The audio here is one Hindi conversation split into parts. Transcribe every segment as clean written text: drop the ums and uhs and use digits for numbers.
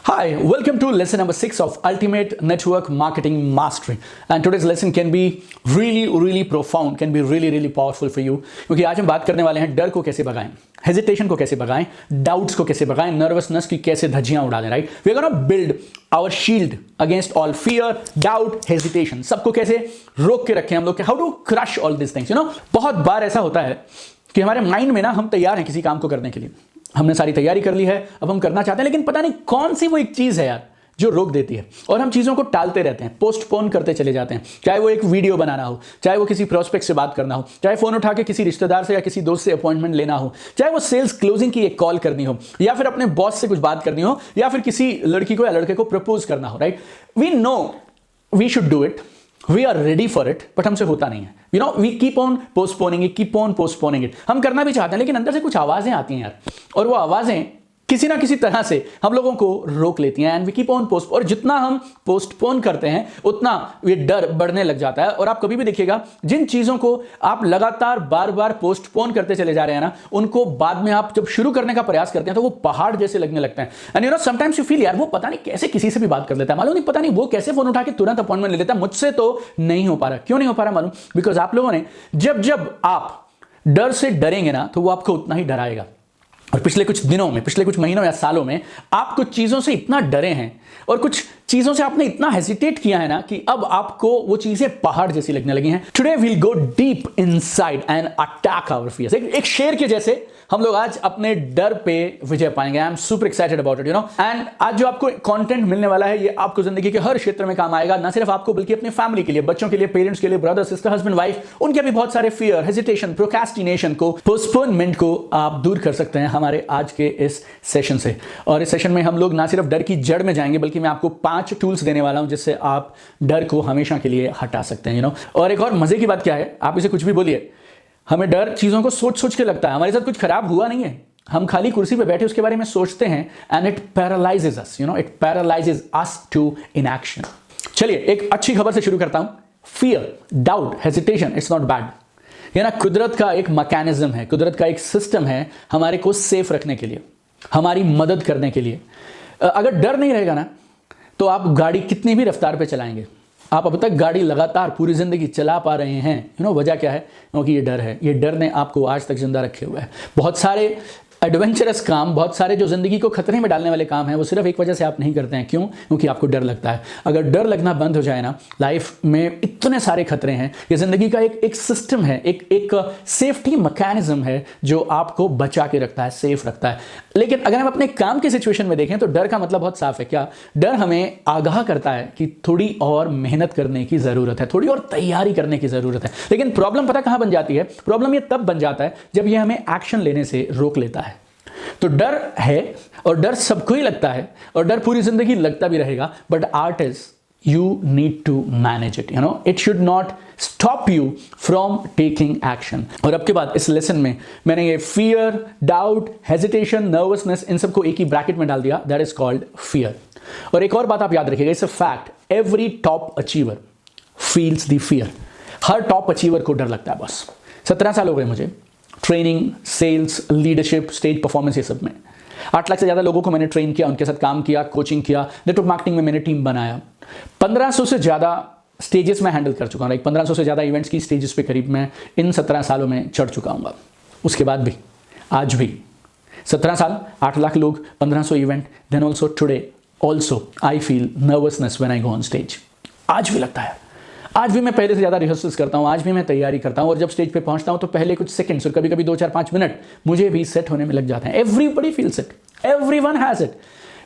Hi, welcome to lesson number 6 of Ultimate Network Marketing Mastery. And today's lesson can be really profound, can be really powerful for you. क्योंकि आज हम बात करने वाले हैं डर को कैसे भगाएं, हेजिटेशन को कैसे भगाएं, डाउट्स को कैसे भगाएं, नर्वसनेस की कैसे धज्जियां उड़ा दें, right? We are gonna build our shield against all fear, doubt, hesitation, सबको कैसे रोक के रखें हम लोग, how to crush all this things, बहुत बार ऐसा होता है कि हमारे माइंड में ना हम तैयार हैं किसी काम को करने के लिए, हमने सारी तैयारी कर ली है, अब हम करना चाहते हैं, लेकिन पता नहीं कौन सी वो एक चीज है यार जो रोक देती है और हम चीजों को टालते रहते हैं, पोस्टपोन करते चले जाते हैं। चाहे वो एक वीडियो बनाना हो, चाहे वो किसी प्रोस्पेक्ट से बात करना हो, चाहे फोन उठा के किसी रिश्तेदार से या किसी दोस्त से अपॉइंटमेंट लेना हो, चाहे वो सेल्स क्लोजिंग की एक कॉल करनी हो, या फिर अपने बॉस से कुछ बात करनी हो, या फिर किसी लड़की को या लड़के को प्रपोज करना हो, right? We know we should do it, we are ready for it, but हमसे होता नहीं है। We keep on postponing it. हम करना भी चाहते हैं, लेकिन अंदर से कुछ आवाजें आती हैं यार, और वो आवाजें किसी ना किसी तरह से हम लोगों को रोक लेती हैं। एंड वी कीप ऑन और जितना हम पोस्टपोन करते हैं उतना ये डर बढ़ने लग जाता है। और आप कभी भी देखिएगा, जिन चीजों को आप लगातार बार पोस्टपोन करते चले जा रहे हैं ना, उनको बाद में आप जब शुरू करने का प्रयास करते हैं तो वो पहाड़ जैसे लगने लगते हैं। एंड समटाइम्स यू फील यार वो पता नहीं कैसे किसी से भी बात कर लेता है, मालूम नहीं, पता नहीं वो कैसे फोन उठा के तुरंत अपॉइंटमेंट ले लेता है, मुझसे तो नहीं हो पा रहा। क्यों नहीं हो पा रहा मालूम? बिकॉज आप लोगों ने जब आप डर से डरेंगे ना, तो वो आपको उतना ही डराएगा। और पिछले कुछ दिनों में, पिछले कुछ महीनों या सालों में आप कुछ चीजों से इतना डरे हैं और कुछ चीजों से आपने इतना हेजिटेट किया है ना, कि अब आपको वो चीजें पहाड़ जैसी लगने लगी हैं। Today we'll go deep inside and attack our fears. एक शेर के जैसे हम लोग आज अपने डर पे विजय पाएंगे। I am super excited about it, and आज जो आपको कंटेंट मिलने वाला है, ये आपको जिंदगी के हर क्षेत्र में काम आएगा। ना सिर्फ आपको, बल्कि अपनी फैमिली के लिए, बच्चों के लिए, पेरेंट्स के लिए, ब्रदर सिस्टर, हस्बैंड वाइफ, उनके भी बहुत सारे फियर, हेजिटेशन, प्रोक्रेस्टिनेशन को, पोस्टपोनमेंट को आप दूर कर सकते हैं हमारे आज के इस सेशन से। और इस सेशन में हम लोग ना सिर्फ डर की जड़ में जाएंगे, बल्कि मैं आपको 5 टूल्स देने वाला हूं जिससे आप डर को हमेशा के लिए हटा सकते हैं। और एक और मजे की बात क्या है, आप इसे कुछ भी बोलिए, हमें डर चीजों को सोच के लगता है। हमारे साथ कुछ खराब हुआ नहीं है, हम खाली कुर्सी पे बैठे उसके बारे में सोचते हैं, and it paralyses us, it paralyses us to inaction. चलिए एक अच्छी खबर से शुरू करता हूं। Fear, doubt, hesitation, it's not bad. ये ना कुदरत का एक मैकेनिज्म है, कुदरत का एक सिस्टम है हमारे को सेफ रखने के लिए, हमारी मदद करने के लिए। अगर डर नहीं रहेगा ना, तो आप गाड़ी कितनी भी रफ्तार पे चलाएंगे, आप अब तक गाड़ी लगातार पूरी जिंदगी चला पा रहे हैं। वजह क्या है? क्योंकि ये डर है। ये डर ने आपको आज तक जिंदा रखे हुए है। बहुत सारे एडवेंचरस काम, बहुत सारे जो जिंदगी को खतरे में डालने वाले काम हैं, वो सिर्फ एक वजह से आप नहीं करते हैं। क्यों? क्योंकि आपको डर लगता है। अगर डर लगना बंद हो जाए ना, लाइफ में इतने सारे खतरे हैं। ये जिंदगी का एक सिस्टम है, एक सेफ्टी मैकेनिज्म है जो आपको बचा के रखता है, सेफ रखता है। लेकिन अगर हम अपने काम के सिचुएशन में देखें, तो डर का मतलब बहुत साफ है। क्या? डर हमें आगाह करता है कि थोड़ी और मेहनत करने की जरूरत है, थोड़ी और तैयारी करने की जरूरत है। लेकिन प्रॉब्लम पता कहां बन जाती है? प्रॉब्लम ये तब बन जाता है जब ये हमें एक्शन लेने से रोक लेता है। तो डर है, और डर सबको ही लगता है, और डर पूरी जिंदगी लगता भी रहेगा। But art is you need to manage it, it should not stop you from taking action. और अब के बाद इस लेसन में मैंने ये फियर, डाउट, हेजिटेशन, नर्वसनेस, इन सबको एक ही ब्रैकेट में डाल दिया, दैट इज कॉल्ड फियर। और एक और बात आप याद रखिएगा, it's a fact, every top achiever feels the fear. Her top achiever को डर लगता है। बस 17 साल हो गए मुझे training, sales, leadership, stage performance, ये सब में 8 लाख से ज्यादा लोगों को मैंने ट्रेन किया, उनके साथ काम किया, कोचिंग किया, नेटवर्क मार्केटिंग में मैंने टीम बनाया। 1500 से ज्यादा स्टेजेस में हैंडल कर चुका हूं, 1500 से ज्यादा इवेंट्स की स्टेजेस पे करीब मैं इन 17 सालों में चढ़ चुका हूं। उसके बाद भी, आज भी 17 साल, 8 लाख लोग, 1500 event, then also today also I feel nervousness when I go on stage. आज भी लगता है, आज भी मैं पहले से ज्यादा रिहर्सल्स करता हूं, आज भी मैं तैयारी करता हूं, और जब स्टेज पे पहुंचता हूं तो पहले कुछ सेकंड्स और कभी-कभी 2, 4, 5 मिनट मुझे भी सेट होने में लग जाते हैं। Everybody feels it, everyone has it,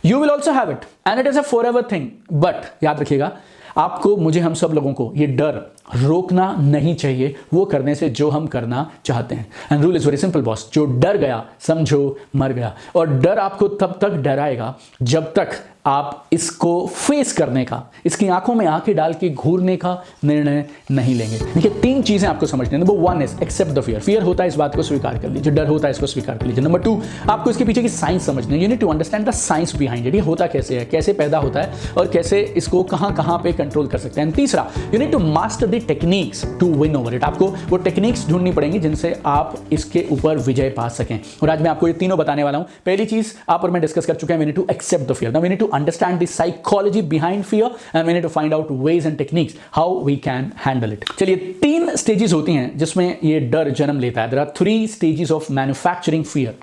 you will also have it, and it is a forever thing. But याद रखिएगा, आपको, मुझे, हम सब लोगों को ये डर रोकना नहीं चाहिए वो करने से जो हम करना चाहते हैं। And rule is very simple boss, जो डर गया समझो मर गया। और डर आपको तब तक डराएगा जब तक आप इसको फेस करने का, इसकी आंखों में आंखें डाल के घूरने का निर्णय नहीं लेंगे। देखिए 3 चीजें आपको समझनी है। Number 1 is accept the fear. Fear होता है, इस बात को स्वीकार कर लीजिए। डर होता है, इसको स्वीकार कर लीजिए। नंबर 2, आपको इसके पीछे की साइंस समझनी है। You need to understand the science behind it. ये होता कैसे है, कैसे पैदा होता है, और कैसे इसको कहां पे कंट्रोल कर सकते हैं। तीसरा, you need to master the techniques to win over it. आपको वो टेक्निक्स ढूंढनी पड़ेंगी जिनसे आप इसके ऊपर विजय पा सकें। और आज मैं आपको ये तीनों बताने वाला हूं। पहली चीज आप और मैं डिस्कस कर चुके हैं, we need to accept the fear. Now we need to understand the psychology behind fear and we need to find out ways and techniques how we can handle it. चलिए 3 स्टेजेस होती हैं जिसमें ये डर जन्म लेता है। There are 3 stages of manufacturing fear.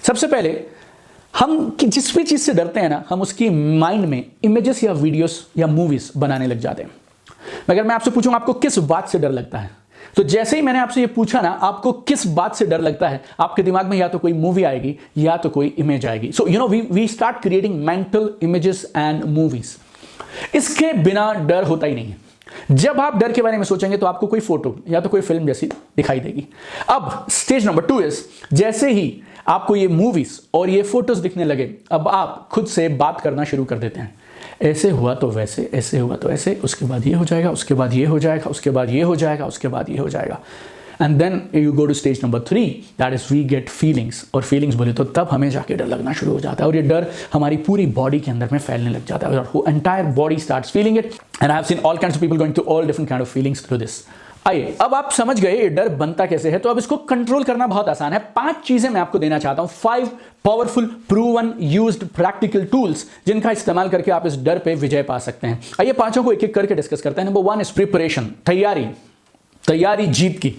सबसे पहले हम जिस भी चीज से डरते हैं ना, हम उसकी माइंड में इमेजेस या वीडियोस या मूवीज बनाने लग जाते हैं। अगर मैं आपसे पूछूं आपको किस बात से डर लगता है, तो जैसे ही मैंने आपसे ये पूछा ना आपको किस बात से डर लगता है, आपके दिमाग में या तो कोई मूवी आएगी या तो कोई इमेज आएगी। So you know we start creating mental images and movies. इसके बिना डर होता ही नहीं है। जब आप डर के बारे में सोचेंगे तो आपको कोई फोटो या तो कोई फिल्म जैसी दिखाई देगी। अब स्टेज नंबर 2 इज, जैसे ही आपको ये मूवीज और ये फोटोज दिखने लगे, अब आप खुद से बात करना शुरू कर देते हैं। ऐसे हुआ तो वैसे, ऐसे हुआ तो ऐसे, उसके बाद ये हो जाएगा, उसके बाद ये हो जाएगा, उसके बाद ये हो जाएगा, उसके बाद ये हो जाएगा। And then you go to stage number 3, that is we get feelings. और फीलिंग्स बोले तो तब हमें जाके डर लगना शुरू हो जाता है और ये डर हमारी पूरी बॉडी के अंदर में फैलने लग जाता है और entire body starts feeling it. And I have seen all kinds of people going through all different kind of feelings through this. आइए, अब आप समझ गए ये डर बनता कैसे है, तो अब इसको कंट्रोल करना बहुत आसान है। 5 चीजें मैं आपको देना चाहता हूं, 5 powerful proven used practical tools जिनका इस्तेमाल करके आप इस डर पे विजय पा सकते हैं। आइए 5 को एक एक करके डिस्कस करते हैं। नंबर 1 इज प्रिपरेशन, तैयारी जीत की।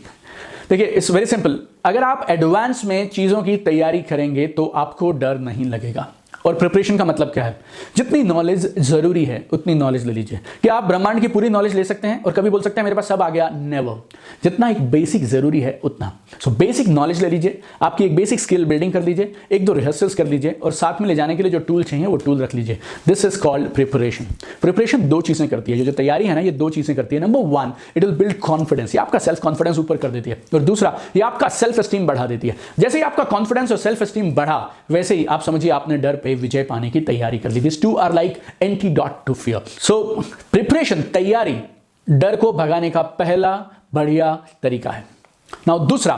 देखिए इट्स वेरी सिंपल, अगर आप एडवांस में चीजों की तैयारी करेंगे तो आपको डर नहीं लगेगा। और प्रिपरेशन का मतलब क्या है, जितनी नॉलेज जरूरी है उतनी नॉलेज ले लीजिए। क्या आप ब्रह्मांड की पूरी नॉलेज ले सकते हैं और कभी बोल सकते हैं मेरे पास सब आ गया? नेवर। जितना एक बेसिक जरूरी है उतना। सो बेसिक नॉलेज ले लीजिए, आपकी एक बेसिक स्किल बिल्डिंग कर लीजिए, 1-2 रिहर्सल्स कर लीजिए और साथ में ले जाने के लिए जो टूल चाहिए वो टूल रख लीजिए। This is called preparation. Preparation 2 चीजें करती है, जो तैयारी है ना ये 2 चीजें करती है। Number 1, it will build confidence, ये आपका सेल्फ कॉन्फिडेंस ऊपर कर देती है। और दूसरा, ये आपका सेल्फ एस्टीम बढ़ा देती है। जैसे ही आपका कॉन्फिडेंस और सेल्फ एस्टीम बढ़ा, वैसे ही आप समझिए आपने डर पे विजय पाने की तैयारी कर ली। These 2 are like antidote to fear. So preparation, तैयारी डर को भगाने का पहला बढ़िया तरीका है। Now दूसरा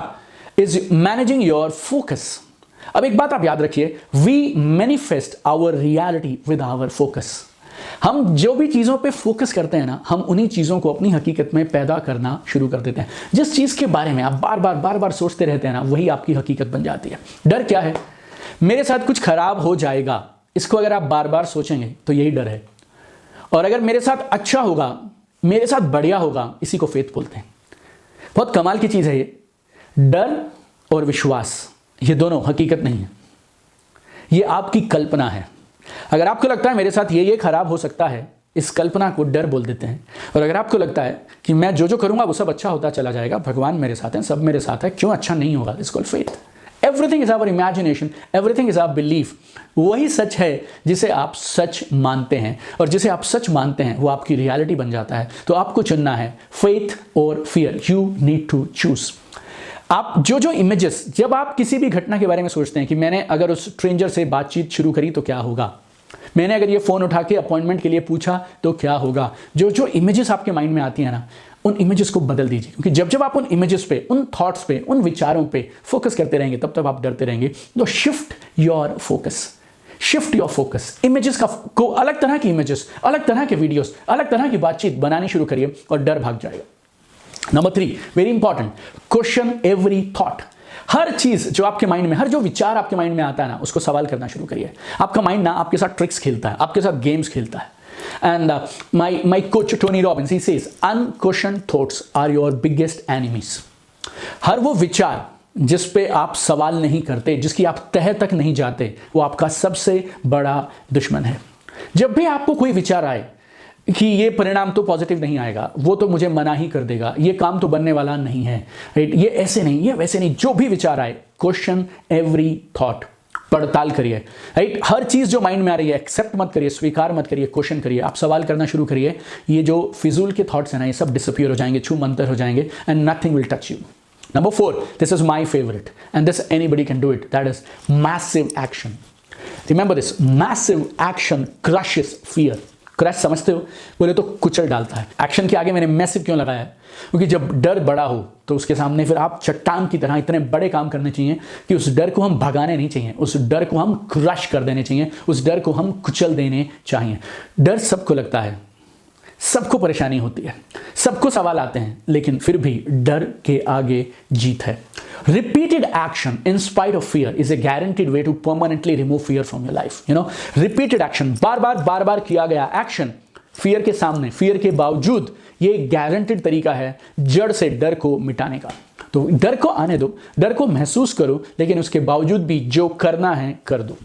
is managing your focus. अब एक बात आप याद रखिए, we manifest our reality with our focus. हम जो भी चीजों पे फोकस करते हैं ना, हम उन्हीं चीजों को अपनी हकीकत में पैदा करना शुरू कर देते हैं। जिस चीज के बारे में आप बार बार सोचते रहते हैं ना, वही आपकी हकीकत बन जाती है। डर क्या है? मेरे साथ कुछ खराब हो जाएगा, इसको अगर आप बार बार सोचेंगे तो यही डर है। और अगर मेरे साथ अच्छा होगा, मेरे साथ बढ़िया होगा, इसी को फेथ बोलते हैं। बहुत कमाल की चीज है ये। डर और विश्वास ये दोनों हकीकत नहीं है, ये आपकी कल्पना है। अगर आपको लगता है मेरे साथ ये खराब हो सकता है, इस कल्पना को डर बोल देते हैं। और अगर आपको लगता है कि मैं जो करूंगा वो सब अच्छा होता चला जाएगा, भगवान मेरे साथ है, सब मेरे साथ है, क्यों अच्छा नहीं होगा, it's called faith. Everything is our imagination, everything is our belief. वही सच है जिसे आप सच मानते हैं, और जिसे आप सच मानते हैं वो आपकी रियलिटी बन जाता है। तो आपको चुनना है फेथ और fear, you need to choose. आप जो इमेजेस, जब आप किसी भी घटना के बारे में सोचते हैं कि मैंने अगर उस स्ट्रेंजर से बातचीत शुरू करी तो क्या होगा, मैंने अगर ये फोन उठा के अपॉइंटमेंट के लिए पूछा तो क्या होगा, जो इमेजेस आपके माइंड में आती है ना, उन इमेजेस को बदल दीजिए। क्योंकि जब आप उन इमेजेस पे, उन थॉट्स पे, उन विचारों पे फोकस करते रहेंगे तब आप डरते रहेंगे। तो shift your focus, shift your focus. Images को अलग तरह की इमेजेस, अलग तरह के वीडियोस, अलग तरह की बातचीत बनानी शुरू करिए और डर भाग जाएगा। नंबर 3, very important, question every thought. हर चीज जो आपके माइंड में, हर जो विचार आपके माइंड में आता है ना, उसको सवाल करना शुरू करिए। आपका माइंड ना आपके साथ ट्रिक्स खेलता है, आपके साथ गेम्स खेलता है। And my coach Tony Robbins, he says, unquestioned thoughts are your biggest enemies. हर वो विचार जिस पे आप सवाल नहीं करते, जिसकी आप तह तक नहीं जाते, वो आपका सबसे बड़ा दुश्मन है। जब भी आपको कोई विचार आए कि ये परिणाम तो पॉजिटिव नहीं आएगा, वो तो मुझे मना ही कर देगा, ये काम तो बनने वाला नहीं है, राइट, ये ऐसे नहीं, ये वैसे नहीं, जो भी विचार आए, क्वेश्चन एवरी थॉट, पड़ताल करिए, राइट। हर चीज जो माइंड में आ रही है एक्सेप्ट मत करिए, स्वीकार मत करिए, क्वेश्चन करिए, आप सवाल करना शुरू करिए। ये जो फिजूल के थॉट्स हैं ना, ये सब डिसअपियर हो जाएंगे, छू मंतर हो जाएंगे, and nothing will touch you. Number 4, this is my favourite and this anybody can do it, that is massive action. Remember this, massive action crushes fear. Crush समझते हो? बोले तो कुचल डालता है। एक्शन के आगे मैंने मैसिव क्यों लगाया है? क्योंकि जब डर बड़ा हो तो उसके सामने फिर आप चट्टान की तरह इतने बड़े काम करने चाहिए कि उस डर को हम भगाने नहीं चाहिए, उस डर को हम क्रश कर देने चाहिए, उस डर को हम कुचल देने चाहिए। डर सबको लगता है, सबको परेशानी होती है, सबको सवाल आते हैं, लेकिन फिर भी डर के आगे जीत है। Repeated action in spite of fear is a guaranteed way to permanently remove fear from your life. Repeated action, बार बार किया गया एक्शन फियर के सामने, फियर के बावजूद, ये एक गारंटेड तरीका है जड़ से डर को मिटाने का। तो डर को आने दो, डर को महसूस करो, लेकिन उसके बावजूद भी जो करना है कर दो।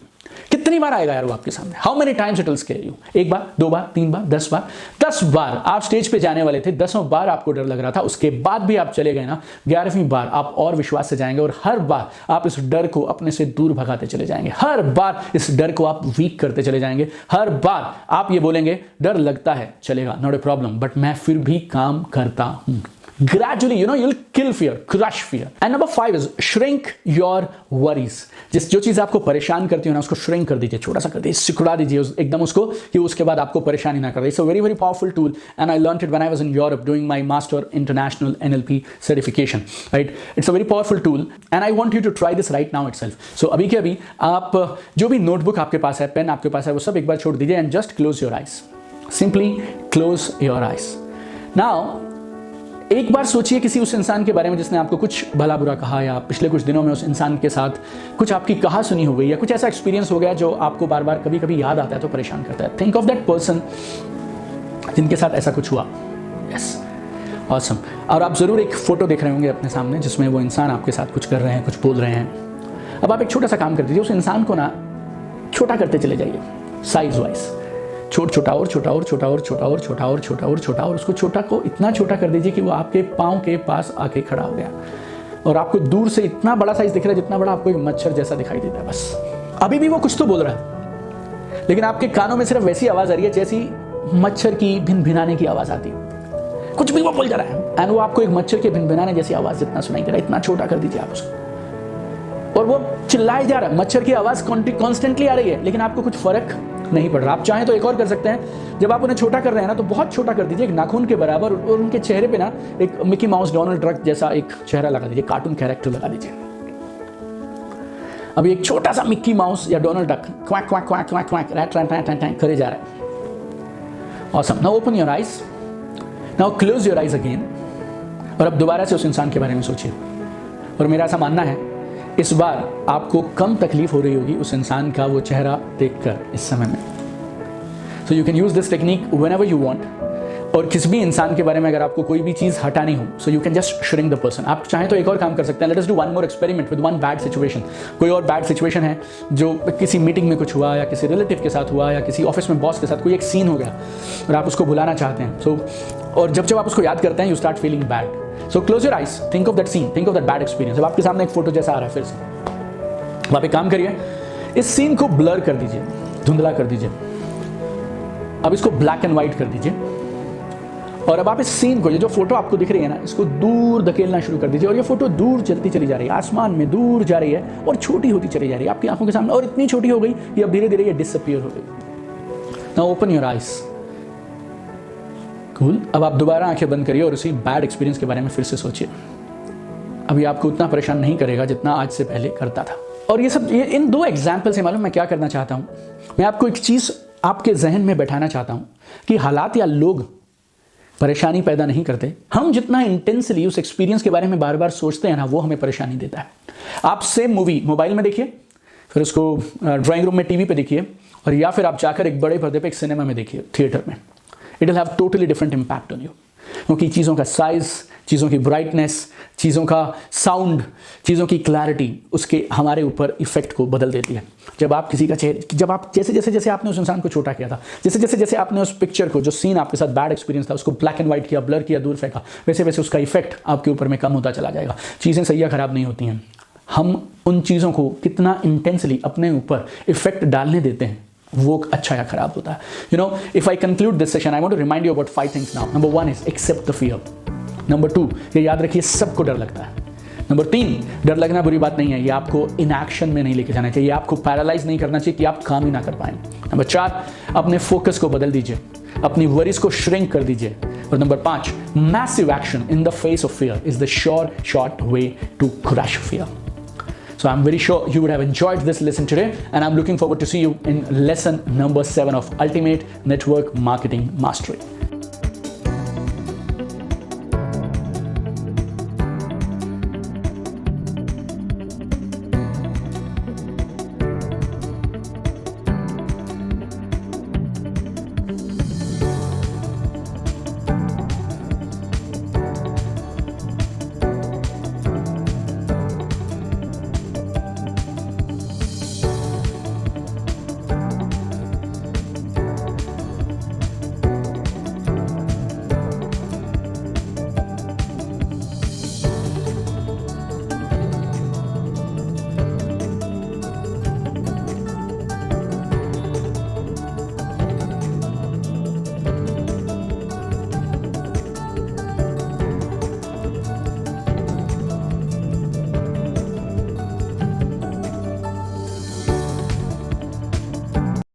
कितनी बार आएगा यार वो आपके सामने? How many times it will square you? 1 बार, 2 बार, 3 बार, 10 बार? 10 बार आप स्टेज पे जाने वाले थे, 10वें बार आपको डर लग रहा था, उसके बाद भी आप चले गए ना, 11वीं बार आप और विश्वास से जाएंगे और हर बार आप इस डर को अपने से दूर भगाते चले जाएंगे, हर बार इस डर को आप वीक करते चले जाएंगे, हर बार आप ये बोलेंगे डर लगता है, चलेगा, नॉट ए प्रॉब्लम, बट मैं फिर भी काम करता हूं। Gradually, you'll kill fear, crush fear. And number 5 is shrink your worries. जो चीज़ आपको परेशान करती हो ना, उसको shrink कर दीजिए, छोटा सा कर दीजिए, सिकुड़ा दीजिए एकदम उसको, कि उसके बाद आपको परेशानी ना कर दे। It's a very, very powerful tool, and I learned it when I was in Europe doing my Master International NLP certification. Right? It's a very powerful tool, and I want you to try this right now itself. So अभी के अभी आप जो भी नोटबुक आपके पास है, पेन आपके पास है, वो सब एक बार छोड़ दीजिए and just close your eyes. Simply close your eyes. Now, एक बार सोचिए किसी उस इंसान के बारे में जिसने आपको कुछ भला बुरा कहा, या पिछले कुछ दिनों में उस इंसान के साथ कुछ आपकी कहा सुनी हो गई, या कुछ ऐसा एक्सपीरियंस हो गया जो आपको बार बार कभी कभी याद आता है तो परेशान करता है। थिंक ऑफ दैट पर्सन जिनके साथ ऐसा कुछ हुआ। Yes, awesome. और आप ज़रूर एक फ़ोटो देख रहे होंगे अपने सामने जिसमें वो इंसान आपके साथ कुछ कर रहे हैं, कुछ बोल रहे हैं। अब आप एक छोटा सा काम कर दीजिए, उस इंसान को ना छोटा करते चले जाइए, साइज वाइज, छोटा और छोटा और छोटा और छोटा और छोटा और छोटा और छोटा, और उसको छोटा को इतना छोटा कर दीजिए कि वो आपके पाँव के पास आके खड़ा हो गया और आपको दूर से इतना बड़ा साइज दिख रहा है जितना बड़ा आपको एक मच्छर जैसा दिखाई देता है। बस अभी भी वो कुछ तो बोल रहा है, लेकिन आपके कानों में सिर्फ वैसी आवाज़ आ रही है जैसी मच्छर की भिनभिनाने की आवाज़ आती है। कुछ भी वो बोल जा रहा है एंड वो आपको एक मच्छर के भिनभिनाने जैसी आवाज़ जितना सुनाई दे रहा है, इतना छोटा कर दीजिए आप उसको। और वो चिल्लाए जा रहा है, मच्छर की आवाज़ कॉन्स्टेंटली आ रही है, लेकिन आपको कुछ फर्क नहीं पड़ रहा। आप चाहें तो एक और कर सकते हैं, जब आप उन्हें छोटा कर रहे हैं ना, तो बहुत छोटा कर दीजिए, एक नाखून के बराबर, और उनके चेहरे पे ना एक मिकी माउस, डोनाल्ड ट्रक जैसा एक चेहरा लगा दीजिए, कार्टून कैरेक्टर लगा दीजिए। अभी एक छोटा सा मिक्की माउस या Donald duck quack quack quack quack quack rat rat rat rat करे जा रहा है। Awesome. Now open your eyes, now close your eyes again, और अब दोबारा से उस इंसान के बारे में सोचिए। और मेरा ऐसा मानना है इस बार आपको कम तकलीफ हो रही होगी उस इंसान का वो चेहरा देखकर इस समय में। So you can use this technique whenever you want. और किसी भी इंसान के बारे में अगर आपको कोई भी चीज़ हटानी हो, so you can just shrink the person. आप चाहें तो एक और काम कर सकते हैं, let us do one more experiment with one bad situation. कोई और बैड सिचुएशन है जो किसी मीटिंग में कुछ हुआ, या किसी रिलेटिव के साथ हुआ, या किसी ऑफिस में बॉस के साथ कोई एक सीन हो गया और आप उसको भुलाना चाहते हैं। और जब आप उसको याद करते हैं, you start feeling bad. So close your eyes, think of that scene, think of that bad experience। अब आपके सामने एक फोटो जैसा आ रहा है फिर से, आप एक काम करिए, इस सीन को ब्लर कर दीजिए, धुंधला कर दीजिए। अब इसको ब्लैक एंड व्हाइट कर दीजिए, और अब आप इस सीन को, ये जो फोटो आपको दिख रही है ना, इसको दूर धकेलना शुरू कर दीजिए। और ये फोटो दूर चलती चली जा रही है, आसमान में दूर जा रही है और छोटी होती चली जा रही है आपकी आंखों के सामने, और इतनी छोटी हो गई कि अब धीरे धीरे ये डिसअपियर हो गई। Now open your eyes. Cool. अब आप दोबारा आंखें बंद करिए और उसी बैड एक्सपीरियंस के बारे में फिर से सोचिए। अभी आपको उतना परेशान नहीं करेगा जितना आज से पहले करता था। और ये इन 2 एग्जाम्पल से मालूम मैं क्या करना चाहता हूँ, मैं आपको एक चीज़ आपके जहन में बैठाना चाहता हूँ कि हालात या लोग परेशानी पैदा नहीं करते, हम जितना इंटेंसली उस एक्सपीरियंस के बारे में बार बार सोचते हैं ना, वो हमें परेशानी देता है। आप सेम मूवी मोबाइल में देखिए, फिर उसको ड्राइंग रूम में टीवी पे देखिए, और या फिर आप जाकर एक बड़े पर्दे पे एक सिनेमा में देखिए, थिएटर में। It will have totally different impact on you, क्योंकि चीज़ों का साइज, चीज़ों की ब्राइटनेस, चीज़ों का साउंड, चीज़ों की क्लैरिटी उसके हमारे ऊपर इफेक्ट को बदल देती है। जब आप किसी का जब आप जैसे आपने उस इंसान को छोटा किया था, जैसे आपने उस पिक्चर को, जो सीन आपके साथ बैड एक्सपीरियंस था, उसको ब्लैक एंड व्हाइट किया, ब्लर किया, दूर फेंका, वैसे वैसे उसका इफेक्ट आपके ऊपर में कम होता चला जाएगा। चीज़ें सही या खराब नहीं होती हैं, हम उन चीज़ों को कितना इंटेंसली अपने ऊपर इफेक्ट डालने देते हैं, वो अच्छा या खराब होता है। If I conclude this session, I want to remind you about 5 things now. Number 1 is accept the fear. Number 2, ये याद रखिए, सबको डर लगता है। नंबर 3, डर लगना बुरी बात नहीं है, ये आपको इनएक्शन में नहीं लेके जाना चाहिए, आपको पैरालाइज नहीं करना चाहिए कि आप काम ही ना कर पाएं। नंबर 4, अपने फोकस को बदल दीजिए, अपनी वरीज को श्रिंक कर दीजिए। और number 5, massive action in the face of fear is the sure short way to crush fear. So I'm very sure you would have enjoyed this lesson today, and I'm looking forward to see you in lesson number 7 of Ultimate Network Marketing Mastery.